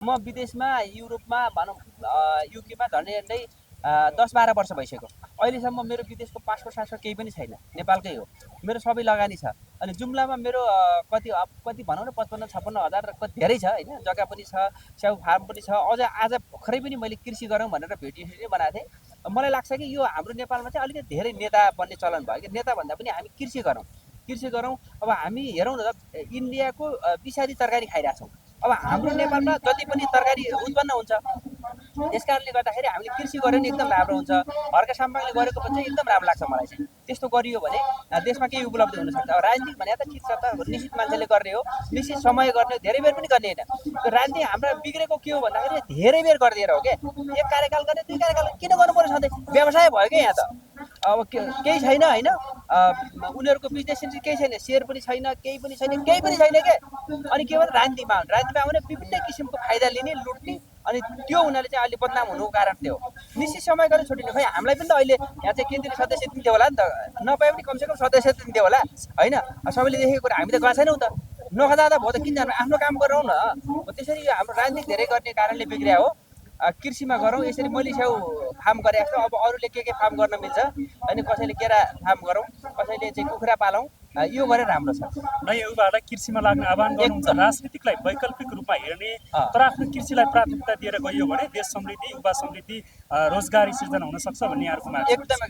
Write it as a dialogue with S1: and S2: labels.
S1: म विदेशमा युरोपमा भनौँ युकेमा झन्डै 10-12 वर्ष भइसक्यो। अहिलेसम्म मेरो विदेशको पासपोर्ट सासपोर्ट केही पनि छैन, नेपालकै हो। मेरो सबै लगानी छ। अनि जुम्लामा मेरो कति भनौँ न 55-56 हजारको धेरै छ होइन, जग्गा पनि छ, स्याउ फार्म पनि छ। अझ आज भर्खरै पनि मैले कृषि गरौँ भनेर भिडियो बनाएको थिएँ। मलाई लाग्छ कि यो हाम्रो नेपालमा चाहिँ अलिकति धेरै नेता बन्ने चलन भयो कि नेता भन्दा पनि हामी कृषि गरौँ। अब हामी हेरौँ न त इन्डियाको विषादी तरकारी खाइरहेछौँ। अब हाम्रो नेपालमा जति पनि तरकारी उत्पन्न हुन्छ, त्यस कारणले गर्दाखेरि हामीले कृषि गऱ्यो भने एकदम राम्रो हुन्छ। हर्का साम्बाङले गरेको पनि चाहिँ एकदम राम्रो लाग्छ मलाई चाहिँ। त्यस्तो गरियो भने देशमा केही उपलब्धि हुनसक्छ। अब राजनीति भने त ठिक छ त, निश्चित मान्छेले गर्ने हो, निश्चित समय गर्ने, धेरै बेर पनि गर्ने होइन। त्यो राजनीति हाम्रा बिग्रेको के हो भन्दाखेरि धेरै बेर गरिदिएर हो क्या। एक कार्यकाल गर्ने, 2 कार्यकाल किन गर्नु पर्यो सधैँ? व्यवसाय भयो क्या यहाँ त। अब केही छैन होइन, उनीहरूको बिजनेस केही छैन, सेयर पनि छैन, केही पनि छैन क्या। अनि के भन्छ राजनीतिमा आउने विभिन्न किसिमको फाइदा लिने, लुट्ने, अनि त्यो हुनाले चाहिँ अहिले बदनाम हुनुको कारण त्यो हो। निश्चित समय गरेर छुट्टिनु। खै हामीलाई पनि त अहिले यहाँ चाहिँ केन्द्रीय सदस्य दिन्थ्यो होला नि त, नपाए पनि कमसेकम सदस्य दिन्थ्यो होला होइन। सबैले देखेको कुरा हामी त गएको छैनौँ त, नखजादा भयो त किन जानु, आफ्नो काम गरौँ न। त्यसरी हाम्रो राजनीति धेरै गर्ने कारणले बिग्रिया हो। कृषिमा गरौँ, यसरी मैले स्याउ फार्म गरेको छु। अब अरूले के फार्म गर्न मिल्छ होइन, कसैले केरा फार्म गरौँ, कसैले चाहिँ कुखुरा पालौँ, यो गरेर राम्रो छ।
S2: नयाँ युवाहरूलाई कृषिमा लाग्न आह्वान गर्नुहुन्छ। राजनीतिकलाई वैकल्पिक रूपमा हेर्ने तर आफ्नो कृषिलाई प्राथमिकता दिएर गइयो भने देश समृद्धि, युवा समृद्धि, रोजगारी सृजना हुन सक्छ भन्ने यहाँहरूको माग छ।
S1: एकदम